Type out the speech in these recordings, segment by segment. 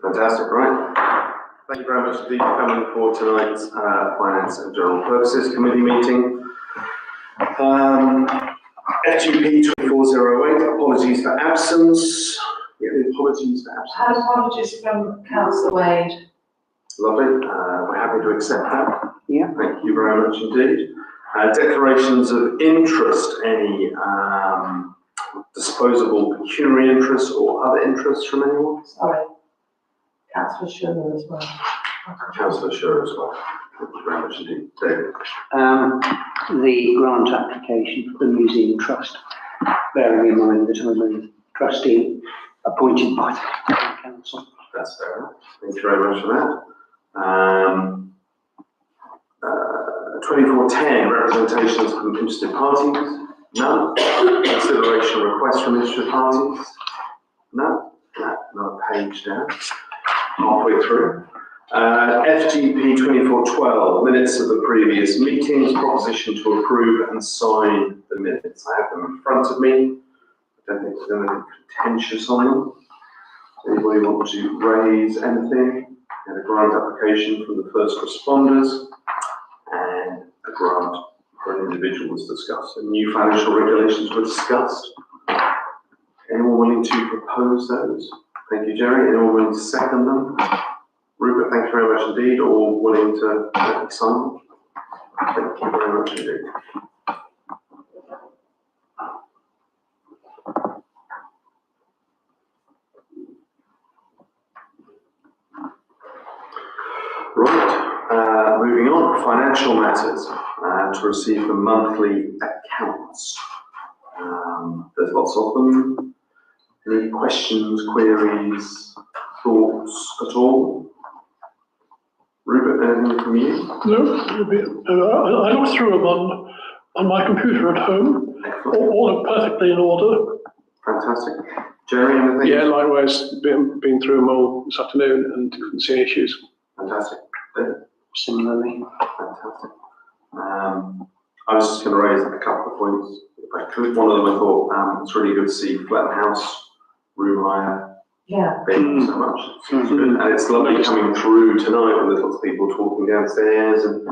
Fantastic, right. Thank you very much indeed for coming for tonight's Finance and General Purposes Committee meeting. FGP 2408, apologies for absence. Yeah, apologies for absence. I had apologies from Councillor Wade. Lovely, we're happy to accept that. Yeah. Thank you very much indeed. Declarations of interest, any disposable pecuniary interest or other interests from anyone? Sorry. Councillor Schumer as well. Councillor Schumer as well. Thank you very much indeed. David. The grant application for the Museum Trust, bearing in mind that I'm a trustee appointed by the council. That's fair enough. Thank you very much for that. 2410, representations from interested parties. None. Consideration of requests from interested parties. No. Another page down. Halfway through. FGP 2412, minutes of the previous meetings, proposition to approve and sign the minutes. I have them in front of me. I don't think there's anything contentious on them. Anybody want to raise anything? And a grant application from the first responders and a grant for an individual was discussed. And new financial regulations were discussed. Anyone willing to propose those? Thank you, Jerry. Anyone willing to second them? Rupert, thank you very much indeed. All willing to sign them? Thank you very much indeed. Right, moving on, financial matters, to receive the monthly accounts. There's lots of them. Any questions, queries, thoughts at all? Rupert, anything from you? No, I looked through them on my computer at home. Excellent. All are perfectly in order. Fantastic. Jerry, anything? Yeah, likewise, been through them all this afternoon and didn't see any issues. Fantastic. David? Similarly. Fantastic. I was just going to raise a couple of points, if I could. One of them I thought it's really good to see Fletton House room hire. Yeah. Thank you so much. It's good. And it's lovely coming through tonight when there's lots of people talking downstairs, and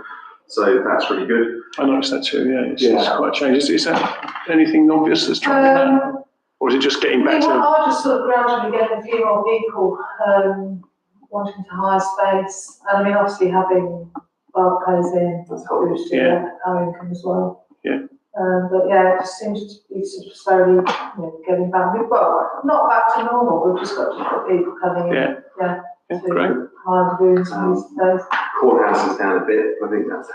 so that's really good. I noticed that too, yeah. It's quite a change. Is that anything obvious that's driving that? Or is it just getting back to... I'll just sort of gradually get a few more people wanting to hire space. And I mean, obviously having Barclays in, That's helpful. boosted our income as well. Yeah. But yeah, it just seems to be sort of slowly getting back. Well, not back to normal, we've just got different people coming in. Yeah, to great. hire the rooms and use those. Courthouse is down a bit. I think that's the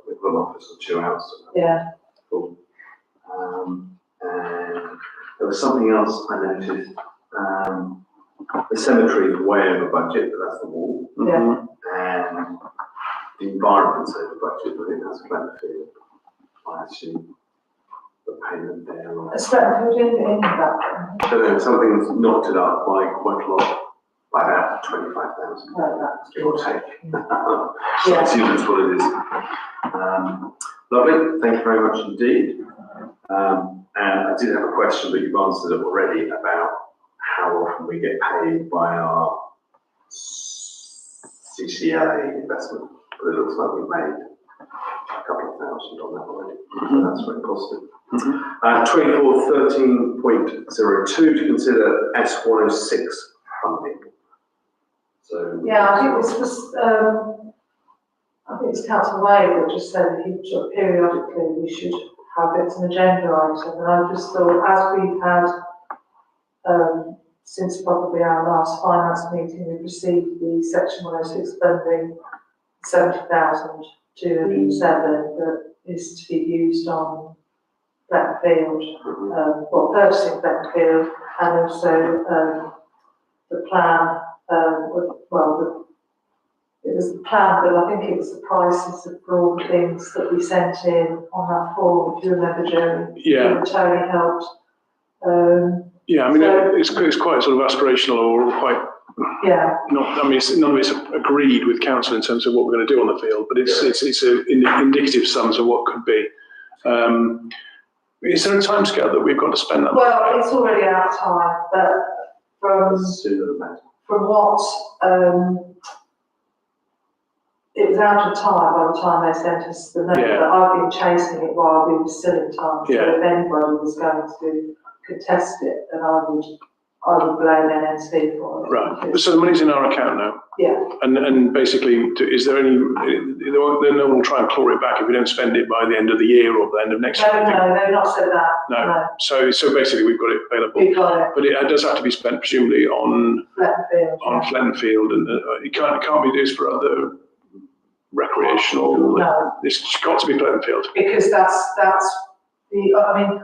we've got an office or 2 hours. Yeah. Cool. And there was something else I noticed. The cemetery is way over budget, but that's the wall. Yeah. And the environment's over budget, I think that's Glenfield. I assume the payment there. It's Stratford in that. I don't know, something's knocked it up by quite a lot, by about 25,000, Like that. give or take. So Yeah. I assume that's what it is. Lovely, thank you very much indeed. And I did have a question, but you've answered it already about how often we get paid by our CCLA investment. But it looks like we've made a couple of thousand on that already. So that's very positive. 2413.02 to consider S106 funding. So Yeah, I think this was, I think it's Councillor Wade that just said that he sort of periodically we should have it as an agenda item. And I just thought, as we've had, since probably our last finance meeting, we've received the Section 106 funding, 70,207 that is to be used on Blackfield, purchasing Blackfield, and also the plan, it was the plan, but I think it was the prices of all the things that we sent in on that form, if you remember, Jerry. Yeah. Tony helped. Yeah, I mean, So- it's quite sort of aspirational or quite Yeah. not. I mean, none of it's agreed with council in terms of what we're going to do on the field, but it's indicative sums of what could be. Is there a timescale that we've got to spend that? Well, it's already out of time, but from sooner the better. from what, it was out of time by the time they sent us the note, Yeah. but I've been chasing it while we were still in time. So Yeah. if anybody was going to contest it, then I would blame NNC for it. Right, so the money's in our account now, Yeah, and basically, is there any, no one will try and claw it back if we don't spend it by the end of the year or the end of next year? no, they've not said that. No, so basically we've got it available, We've got it, but it does have to be spent presumably on Flettonfield. Flenfield, and it can't be used for other recreational, No, it's got to be Flenfield. because that's the, I mean,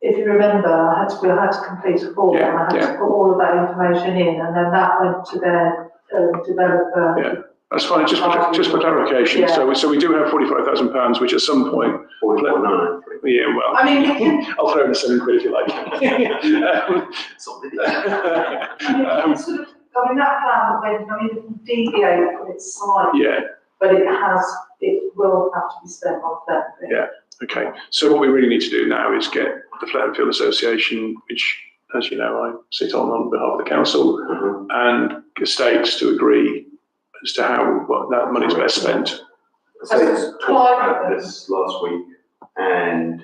if you remember, I had to complete a form, and I had to put all of that information in, and then that went to their developer. Yeah. That's fine, just for clarification, so we do have £45,000, which at some point, 44,993. yeah, well. I mean, I'll throw in the £7 if you like. Something. it's sort of, that plan, it can deviate from its site, Yeah, but it will have to be spent on that. Yeah. okay. So what we really need to do now is get the Flettonfield Association, which, as you know, I sit on behalf of the council, Mhm. and estates to agree as to what that money's best spent. So it's talked about this last week, and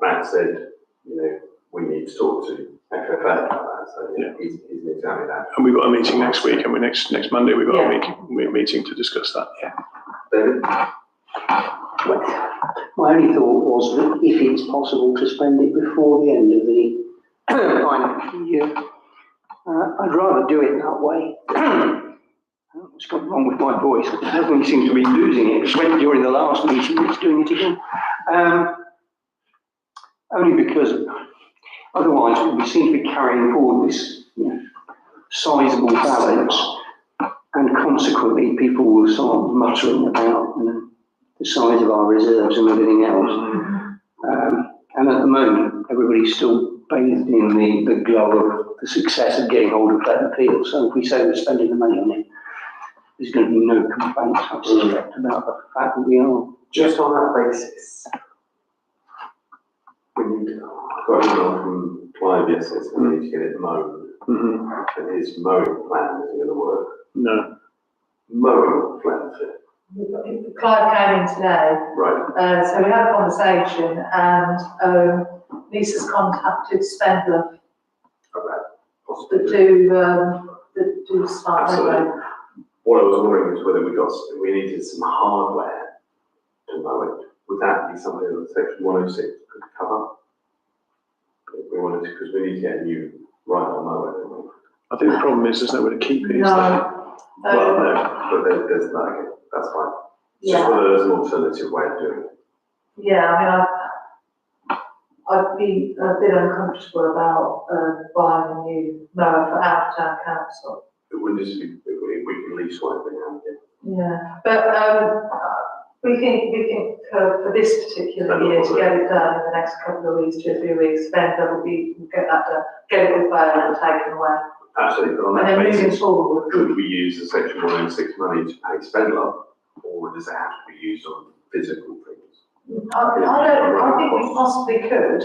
Matt said, we need to talk to FFA about that, so he's exactly that. And we've got a meeting next week, and next Monday we've got a meeting to discuss that, yeah. David? My only thought was that if it's possible to spend it before the end of the financial year, I'd rather do it that way. What's gone wrong with my voice? Nothing seems to be losing it. It went during the last meeting, it's doing it again. Only because otherwise we seem to be carrying forward this sizable balance, and consequently people will start muttering about the size of our reserves and everything else. And at the moment, everybody's still bathed in the glow of the success of getting hold of Flettonfield. So if we say we're spending the money on it, there's going to be no complaints, I suspect, about the fact that we are. Just on that basis, I got an email from Clive yesterday, so we need to get it mowed, and his mowing plan isn't going to work. No. Mowing Flettonfield. Clive came in today, Right. so we had a conversation, and Lisa's contacted Spendler Possibly. that do smart Absolutely. anyway. What I was wondering is whether we needed some hardware to mow it. Would that be something that section 106 could cover? If we wanted to, because we need to get a new ride-on mower, don't we? I think the problem is there's nowhere to keep it, is there? No. Well, no, but there's that, okay, that's fine. It's just whether there's an alternative way of doing it. Yeah, I'd be a bit uncomfortable about buying a new mower for out-of-town council. It wouldn't just be, we can lease one every now and again. Yeah, but we think for this particular year to get it done in the next couple of weeks, 2 or 3 weeks, then we'll get that done, get it with bail and taken away. Absolutely, but on And that then moving basis, forward, could we use the section 106 money to pay Spendler, or does it have to be used on physical things? I think we possibly could.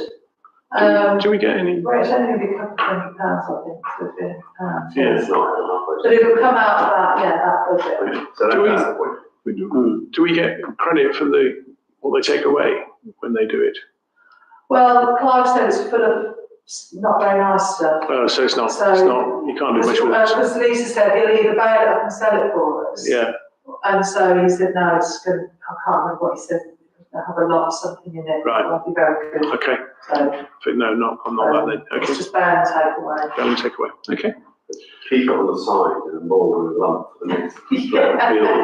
Do we get any? Well, it's only going to be a couple of £20, I think, £15. Yeah. It's not enough. But it'll come out of that budget. So Do we- that's the point. Do we get credit for what they take away when they do it? Well, Clive said it's full of not very nice stuff. So it's not, you can't do much with it. Because Lisa said he'll either bail it up and sell it for us. Yeah, And so he said, no, it's going to, I can't remember what he said, they'll have a lot of something in it. Right. That'll be very good. okay. So, But no, I'm not that then. it's Okay. just bail and take away. Go and take away. Okay. Keep it on the side and mould with a lump for the next field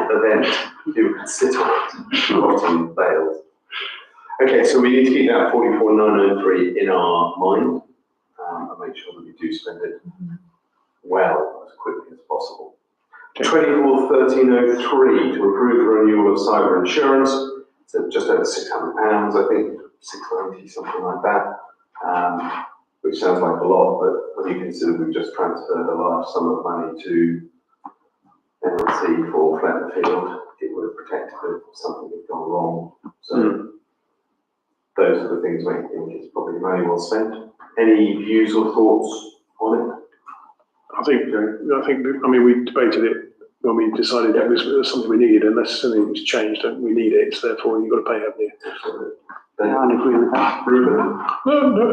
event. People can sit on it, rotting bales. Okay, so we need to keep that 44,993 in our mind, and make sure that we do spend it well as quickly as possible. Okay. 24,1303 to approve the renewal of cyber insurance. So just over £600, I think, 690, something like that. Which sounds like a lot, but when you consider we've just transferred a large sum of money to NLC for Flettonfield, it would have protected it if something had gone wrong. So those are the things I think is probably money well spent. Any views or thoughts on it? I mean, we debated it when we decided it was something we needed, unless something's changed, and we need it, so therefore you've got to pay, haven't you? Yeah, I'd agree with that. Ruben?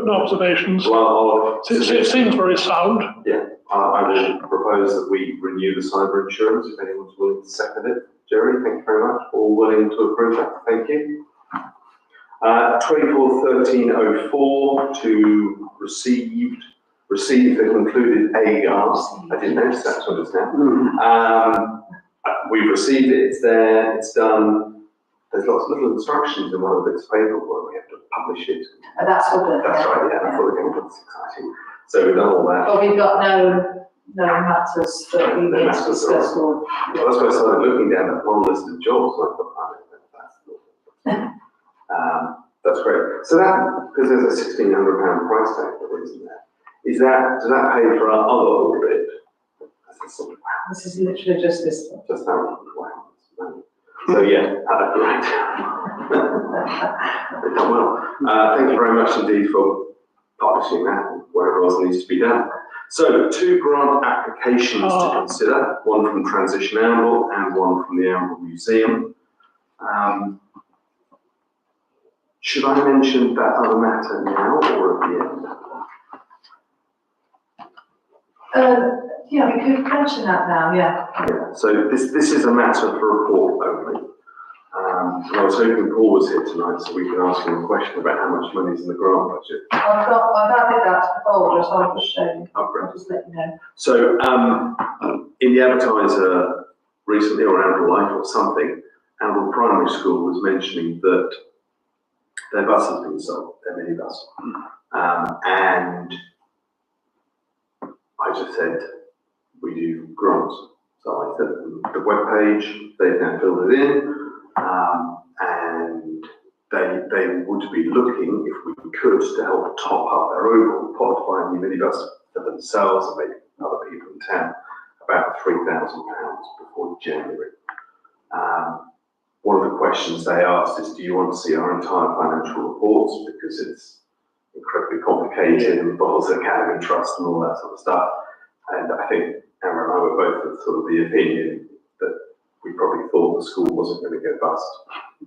No observations. Well, It seems very sound. yeah, I will propose that we renew the cyber insurance, if anyone's willing to second it. Jerry, thank you very much. All willing to approve that, thank you. 241304 to receive the concluded AGARS. I didn't notice that's what it's now. We've received it, it's there, it's done. There's lots of little instructions in one of the bits of paper where we have to publish it. And that's all done. That's right, yeah, I thought again, that's exciting. So we've done all that. But we've got no matters that we need to discuss or. Well, that's why I started looking down at one list of jobs, and I thought, that's great. So that, because there's a £1,600 price tag for it, isn't there? Does that pay for our other audit? This is literally just this one. Just that one, wow. So yeah, great. They've done well. Thank you very much indeed for publishing that, wherever else needs to be done. So 2 grant applications to consider, one from Transition Amble and one from the Amble Museum. Should I mention that other matter now or at the end? Yeah, we could mention that now, yeah. So this is a matter for report only. And I was hoping Paul was here tonight so we can ask him a question about how much money is in the grant budget. I've added that to the folder, so I'll just show you. Oh, great. I'll just let you know. So in the advertiser recently, or Amble Life or something, Amble Primary School was mentioning that their bus has been sold, their minibus. And I just said, we do grants. So I said the webpage, they've now filled it in, and they would be looking, if we could, to help top up their overall pot by a new minibus for themselves and maybe other people in town, about £3,000 before January. One of the questions they asked is, do you want to see our entire financial reports? Because it's incredibly complicated and involves academy trust and all that sort of stuff. And I think Emma and I were both of sort of the opinion that we probably thought the school wasn't going to go bust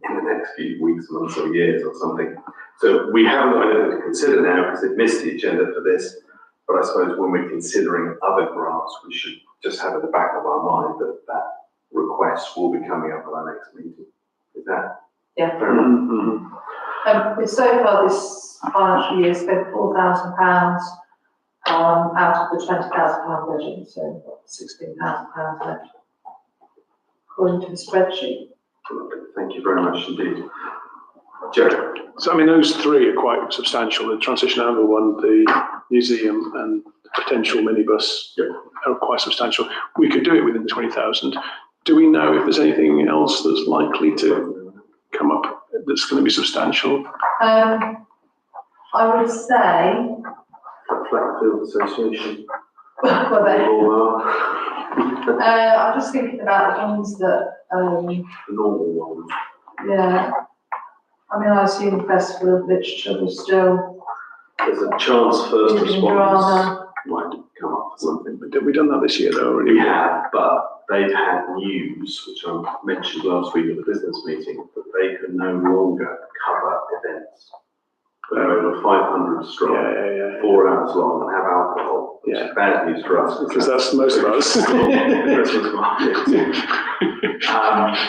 in the next few weeks, months or years or something. So we haven't got anything to consider now because they've missed the agenda for this. But I suppose when we're considering other grants, we should just have at the back of our mind that that request will be coming up at our next meeting. Is that fair enough? So far this financial year spent £4,000 out of the £20,000 budget, so £16,000 left, according to the spreadsheet. Thank you very much indeed. Joe? So, I mean, those 3 are quite substantial. The Transition Amble one, the museum and potential minibus are quite substantial. We could do it within the 20,000. Do we know if there's anything else that's likely to come up that's going to be substantial? I would say. Flatfield Association. Well, Or, I'm just thinking about the ones that. the normal ones. Yeah. I mean, I assume Festival of Literature will still. There's a chance first Using response drama. might come up for something. But have we done that this year though already? We have, but they've had news, which I mentioned last week at the business meeting, that they can no longer cover events. They're over 500 strong, 4 hours long, and have alcohol, which is bad news for us. Because that's most of us. Christmas market.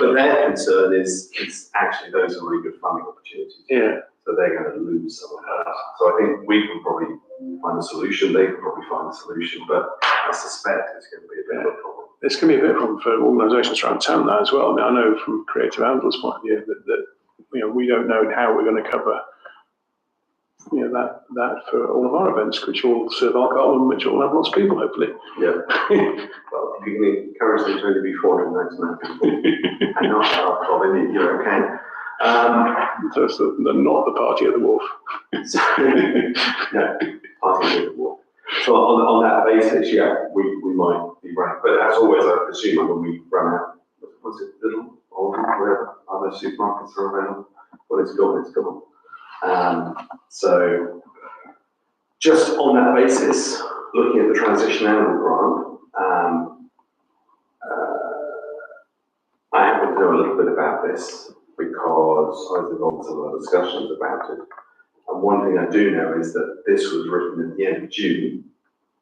But their concern is actually those are really good funding opportunities. Yeah. So they're going to lose some of that. So I think we can probably find a solution, they can probably find a solution, but I suspect it's going to be a bit of a problem. It's going to be a bit of a problem for organisations around town now as well. I mean, I know from Creative Amble's point of view that we don't know how we're going to cover that for all of our events, which will serve alcohol and which will have lots of people, hopefully. Yeah. Well, if you can encourage them to only be 499 people and not alcohol, then you're okay. So it's not the party at the wharf. No, party at the wharf. So on that basis, yeah, we might be running. But as always, I presume when we run out, was it Little, Oldham, wherever other supermarkets are available? Well, it's gone, it's gone. So just on that basis, looking at the transition animal grant, I happen to know a little bit about this because I was involved in some of the discussions about it. And one thing I do know is that this was written at the end of June.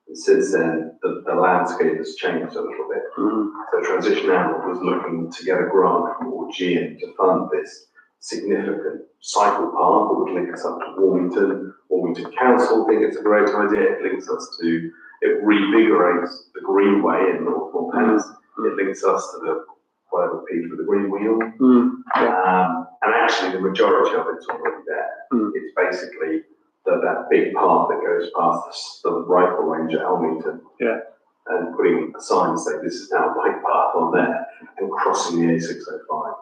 And since then, the landscape has changed a little bit. So Transition Animal was looking to get a grant from Augean to fund this significant cycle path that would link us up to Warmington. Warmington Council think it's a great idea. It links us to, it revigorates the Greenway in North Northampton. It links us to the whatever piece with the green wheel. And actually the majority of it's already there. It's basically that big path that goes past the rifle range at Elmington. Yeah. And putting a sign saying this is now a bike path on there and crossing the A605.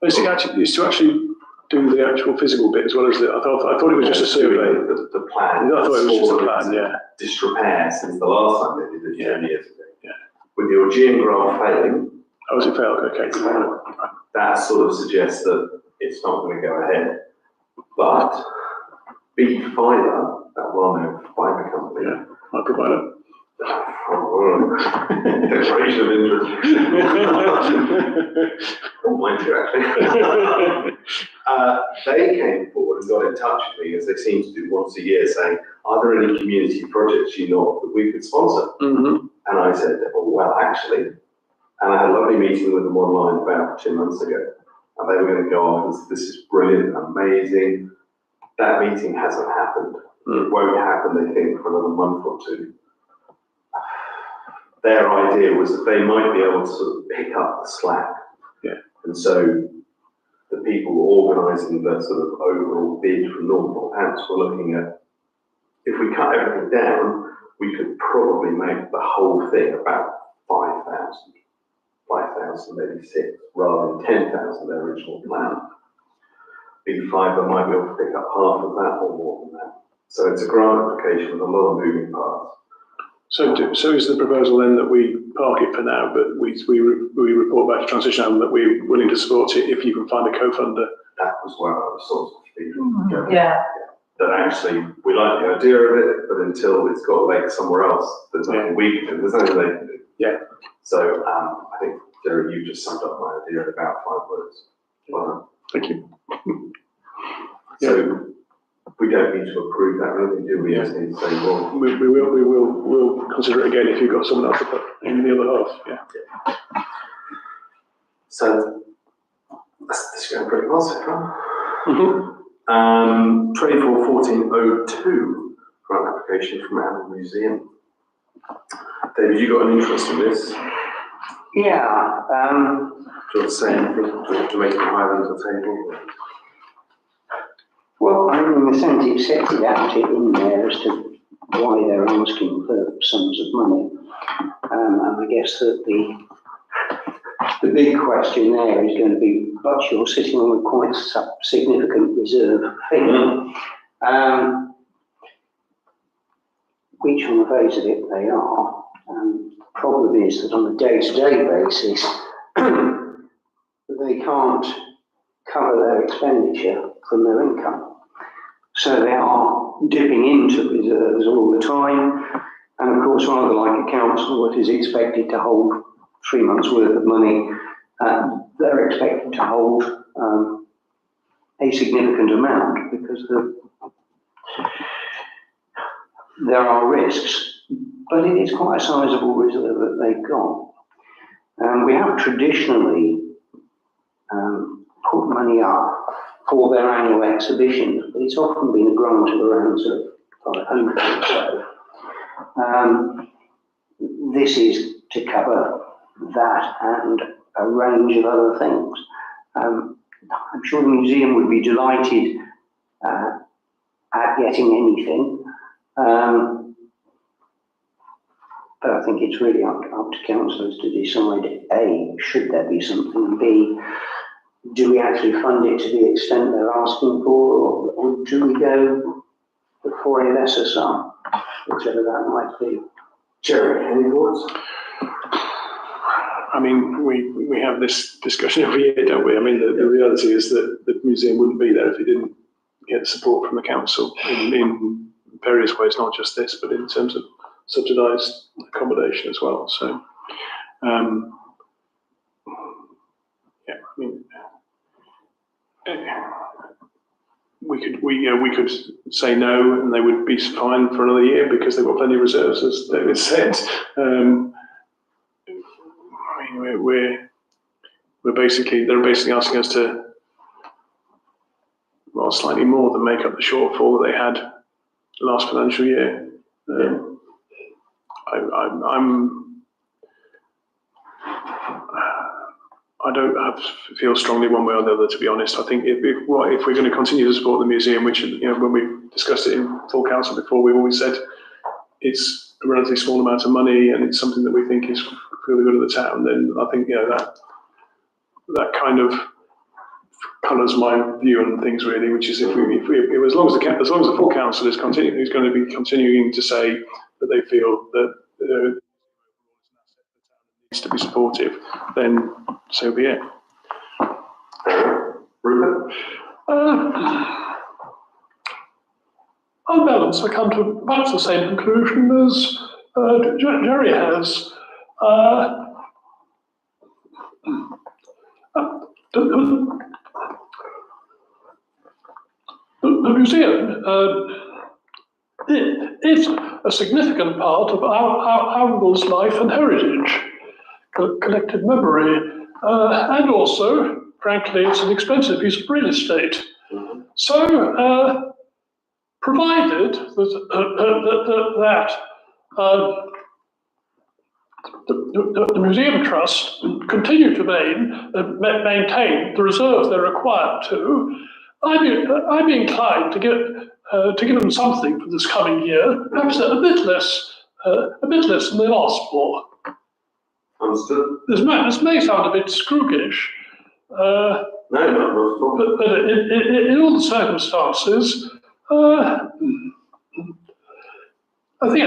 It's to actually do the actual physical bit as well as the, I thought it was just a survey. The plan. I thought it was just a plan, yeah. Disrepair since the last time they did it 10 years ago. Yeah. With the Augean grant failing, Oh, has it failed? Okay. that sort of suggests that it's not going to go ahead. But Beef Fibre, that well-known fibre company, Yeah, my provider. declaration of interest. Oh, mine too, actually. They came forward and got in touch with me, as they seem to do once a year, saying, are there any community projects you know of that we could sponsor? And I said, oh, well, actually, and I had a lovely meeting with them online about 2 months ago, and they were going to go off and this is brilliant, amazing. That meeting hasn't happened. It won't happen, they think, for another month or two. Their idea was that they might be able to sort of pick up the slack. Yeah. And so the people organising the sort of overall bid from North Northampton were looking at, if we cut everything down, we could probably make the whole thing about 5,000, maybe 6, rather than 10,000, their original plan. Big Fibre might be able to pick up half of that or more than that. So it's a grant application with a lot of moving parts. So is the proposal then that we park it for now, but we report back to Transition Animal that we're willing to support it if you can find a co-funder? That was where I was sort of speaking. Yeah. That actually, we like the idea of it, but until it's got legs somewhere else, there's nothing we can do, there's nothing they can do. Yeah. So I think, Jerry, you just summed up my idea in about 5 words. Well done. Thank you. So we don't need to approve that, really, do we? Yeah. Just need to say, well, We'll consider it again if you've got someone else to put in the other half, yeah. so this is going pretty well so far. 241402, grant application from Animal Museum. David, you got an interest in this? Yeah, Do you want to say anything to make it higher than the table? well, I mean, in a sense, it sets it out in there as to why they're asking for sums of money. And I guess that the big question there is going to be, but you're sitting on a quite significant reserve fee. Which on the face of it they are. Problem is that on a day-to-day basis, they can't cover their expenditure from their income. So they are dipping into reserves all the time. And of course, rather like a council that is expected to hold 3 months' worth of money, they're expected to hold a significant amount because there are risks. But it is quite a sizable reserve that they've got. We have traditionally put money up for their annual exhibitions, but it's often been a grant of around sort of 500 or so. This is to cover that and a range of other things. I'm sure the museum would be delighted at getting anything. But I think it's really up to councillors to decide, A, should there be something, and B, do we actually fund it to the extent they're asking for, or do we go for a lesser sum, whichever that might be? Jerry, any thoughts? I mean, we have this discussion every year, don't we? I mean, the reality is that the museum wouldn't be there if it didn't get support from the council in various ways, not just this, but in terms of subsidised accommodation as well. So, yeah, I mean, we could say no, and they would be fine for another year because they've got plenty of reserves, as David said. I mean, they're basically asking us to, well, slightly more than make up the shortfall that they had last financial year. I don't feel strongly one way or the other, to be honest. I think if we're going to continue to support the museum, which, when we discussed it in full council before, we've always said it's a relatively small amount of money and it's something that we think is really good at the town, then I think, that kind of colours my view on things, really, which is if as long as the full council is going to be continuing to say that they feel that needs to be supportive, then so be it. Rupert? On balance, I come to perhaps the same conclusion as Jerry has. The museum is a significant part of Arundel's life and heritage, collective memory, and also, frankly, it's an expensive piece of real estate. So, provided that the Museum Trust continue to maintain the reserves they're required to, I'd be inclined to give them something for this coming year, perhaps a bit less than they asked for. Understood. This may sound a bit Scroogish, No, not at all. but in all the circumstances, I think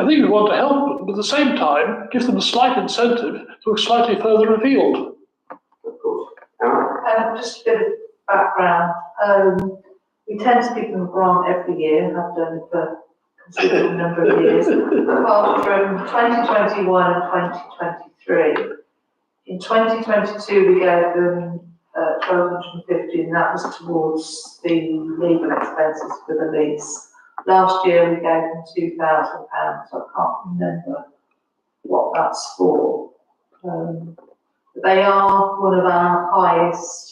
we want to help them, but at the same time, give them a slight incentive to look slightly further afield. Of course. Aaron? Just a bit of background. We tend to give them a grant every year, have done for a considerable number of years, apart from 2021 and 2023. In 2022, we gave them 1,250, and that was towards the legal expenses for the lease. Last year, we gave them £2,000. I can't remember what that's for. They are one of our highest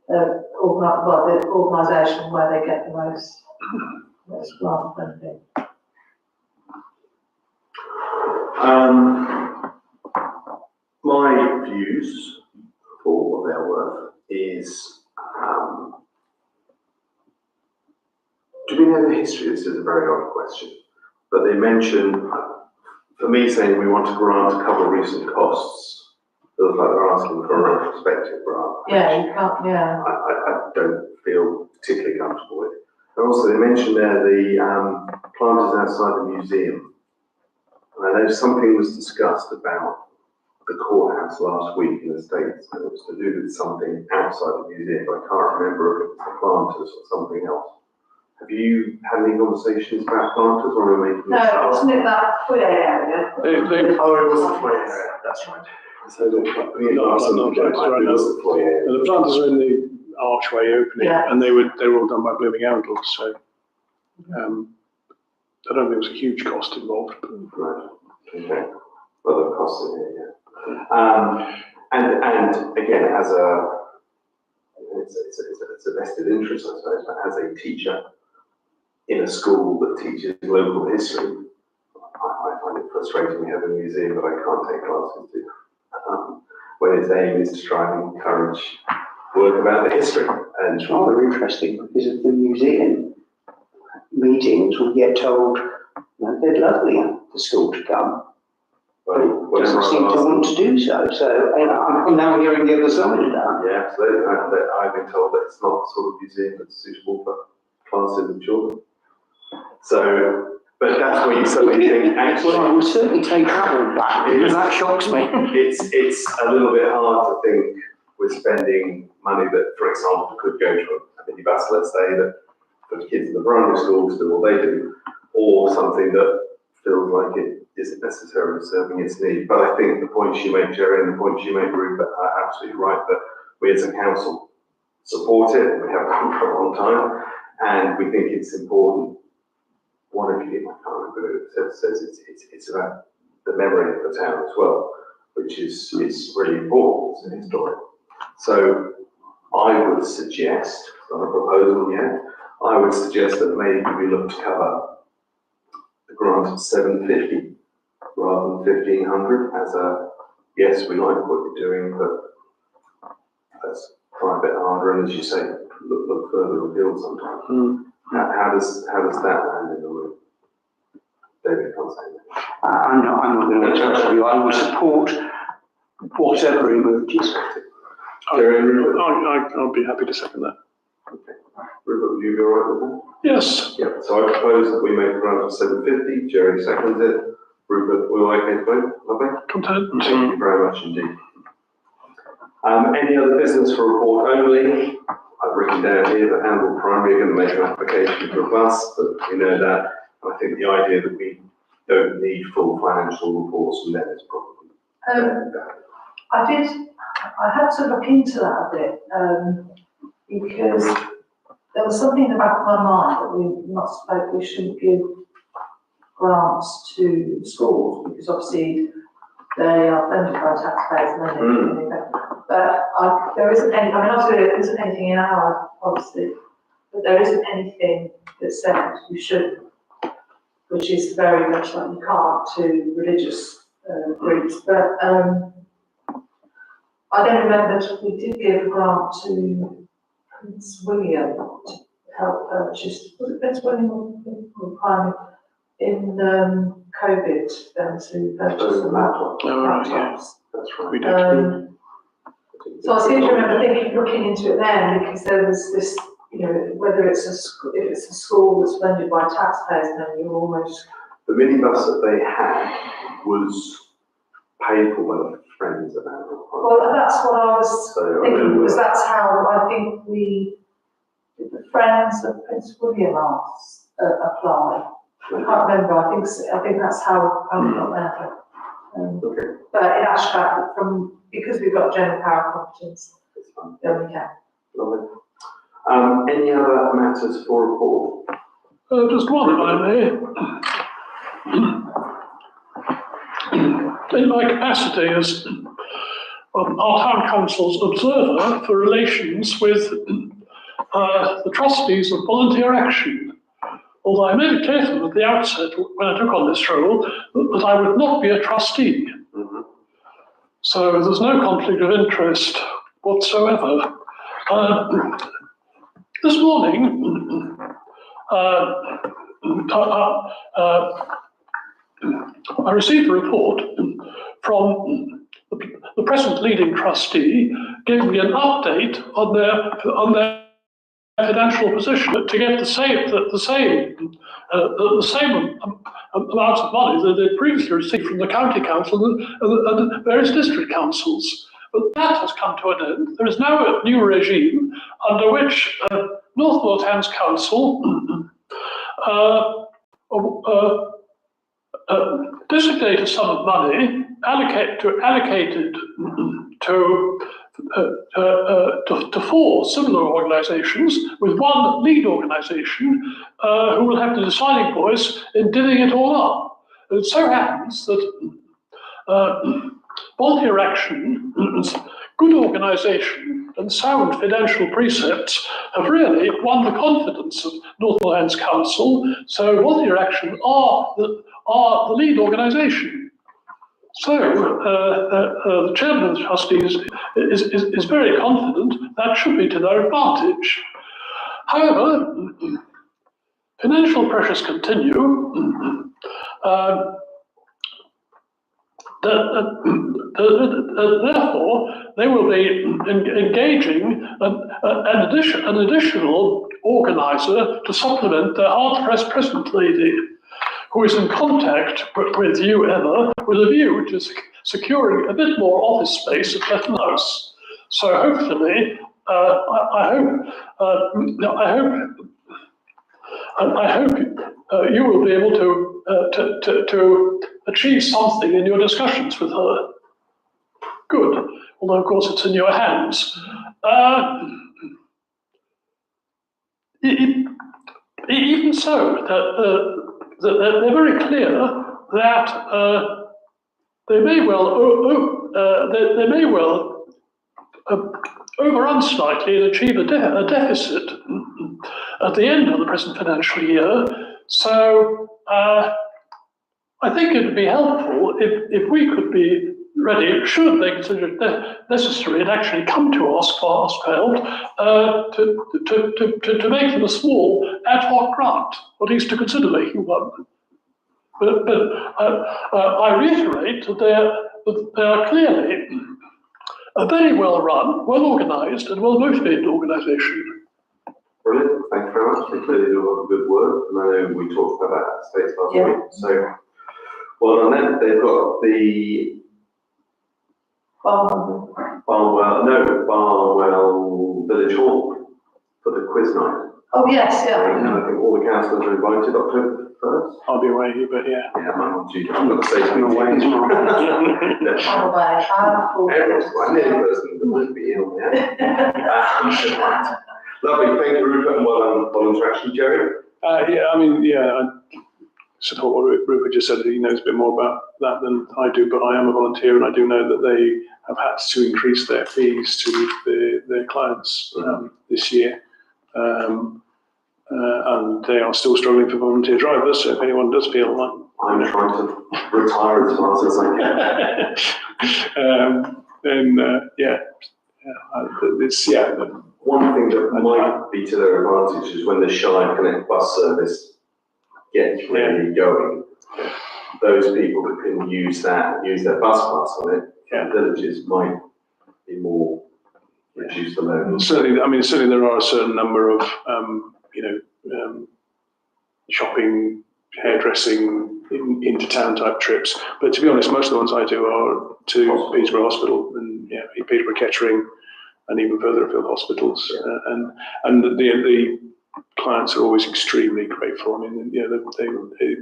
the organisation where they get the most grant funding. My views, for what they're worth, is do we know the history? This is a very odd question, but they mention, for me, saying we want a grant to cover recent costs. Feels like they're asking for a retrospective grant. Yeah, you can't, yeah. I don't feel particularly comfortable with. And also, they mentioned there the planters outside the museum. And I know something was discussed about the courthouse last week in the States, and it was to do with something outside the museum, but I can't remember if it was the planters or something else. Have you had any conversations about planters, or are we making this No, up? wasn't it that foyer area? Oh, it was the foyer area, that's right. So the The planters are in the archway opening, Yeah. and they were all done by Blooming Arundel, so I don't think there was a huge cost involved. Right, okay. Well, the costs in here, yeah. And again, as it's a vested interest, I suppose, but as a teacher in a school that teaches local history, I find it frustrating we have a museum that I can't take classes to. When its aim is to try and encourage work about the history. And It's rather interesting because of the museum meetings, we get told, they'd love the school to come. well, But it doesn't seem to want to do so. So I'm now hearing the other side of that. yeah, absolutely. I've been told that it's not the sort of museum that's suitable for classes of children. So, but that's where you suddenly think, actually. Well, I would certainly take that one back because that shocks me. It's a little bit hard to think we're spending money that, for example, could go to a minibus, let's say, that for the kids in the primary school to do what they do, or something that feels like it isn't necessarily serving its need. But I think the points you make, Jerry, and the points you make, Rupert, are absolutely right, that we as a council support it, we have done for a long time, and we think it's important. One of you, I can't remember who it says it's about the memory of the town as well, which is really important, it's an historic. So I would suggest, not a proposal yet, I would suggest that maybe we look to cover the grant at 750 rather than 1500 as a, yes, we like what you're doing, but let's try a bit harder, and as you say, look further afield sometimes. How does that land in the room? David can't say that. I'm not going to tell you. I will support whatever emerges. I'll be happy to second that. Okay. Rupert, would you be all right with that? Yes, Yeah, so I propose that we make the grant of 750, Jerry seconds it. Rupert, will I okay to vote? Lovely. content. Thank you very much indeed. Any other business for report only? I've written down here that Handel Primary are going to make an application for a bus, but we know that. I think the idea that we don't need full financial reports from them is probably. I had to look into that a bit, because there was something in the back of my mind that we shouldn't give grants to schools, because obviously they are funded by taxpayers' money. But there isn't any, I mean, obviously there isn't anything in our policy, but there isn't anything that says you shouldn't, which is very much like you can't to religious groups. But I don't remember if we did give a grant to Prince William to help purchase, was it Prince William or Primary, in COVID, then to purchase the laptops. That's right. We did. So I seem to remember looking into it then, because there was this, whether if it's a school that's funded by taxpayers, then you're almost. The minibus that they had was paid for by the Friends of Handel. Well, that's what I was thinking, because that's how I think the Friends of Prince William apply. I can't remember, I think that's how I got there. Okay, But in actual because we've got general power competence, that's fine. then we can. Lovely. Any other matters for report? Just one, if I may. In my capacity as our town council's observer for relations with the trustees of Volunteer Action, although I made it clear to them at the outset when I took on this role that I would not be a trustee. So there's no conflict of interest whatsoever. This morning, I received a report from the present leading trustee, giving me an update on their financial position to get the same amount of money that they previously received from the county council and the various district councils. But that has come to an end. There is now a new regime under which North Northants Council designate a sum of money allocated to four similar organisations, with one lead organisation who will have the deciding voice in divvying it all up. And it so happens that Volunteer Action's good organisation and sound financial precepts have really won the confidence of North Northants Council, so Volunteer Action are the lead organisation. So the chairman of the trustees is very confident that should be to their advantage. However, financial pressures continue. Therefore, they will be engaging an additional organiser to supplement their hard-pressed present lady, who is in contact with you, Emma, with a view to securing a bit more office space at Betton House. So hopefully, I hope I hope you will be able to achieve something in your discussions with her. Good, although of course it's in your hands. Even so, they're very clear that they may well overrun slightly and achieve a deficit at the end of the present financial year. So I think it would be helpful if we could be ready, should they consider it necessary, and actually come to us for help, to make them a small ad hoc grant, or at least to consider making one. But I reiterate that they are clearly a very well run, well organised, and well motivated organisation. Brilliant, thank you very much. They clearly do a lot of good work, and I know we talked about that at States last Yeah. week. So, well done then. They've got the Barwell Village Hall for the quiz night. Oh, yes, yeah. And I think all the councillors are invited October 1st. I'll be away, but yeah. Yeah, I'm not due. I'm not saying I'm away as well. On the way, Everyone's quite near the person that would be ill, yeah. Lovely, thank you, Rupert, and well done on interaction, Jerry. I support what Rupert just said. He knows a bit more about that than I do, but I am a volunteer, and I do know that they have had to increase their fees to their clients this year. And they are still struggling for volunteer drivers, so if anyone does feel like... I'm trying to retire as fast as I can. One thing that might be to their advantage is when the Shire Connect bus service gets really going, those people that can use their bus pass on it, villages might be more reduce the load. Certainly there are a certain number of, shopping, hairdressing, into-town type trips. But to be honest, most of the ones I do are to Peterborough Hospital and Peterborough Kettering, and even further afield hospitals. And the clients are always extremely grateful. I mean, they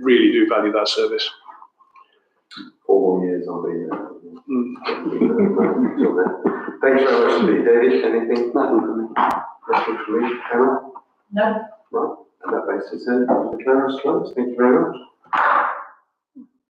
really do value that service. 4 more years I'll be there. Thanks very much indeed. David, anything? Nothing for me. Nothing from me. Hannah? No. Right. On that basis then, the camera's closed. Thank you very much.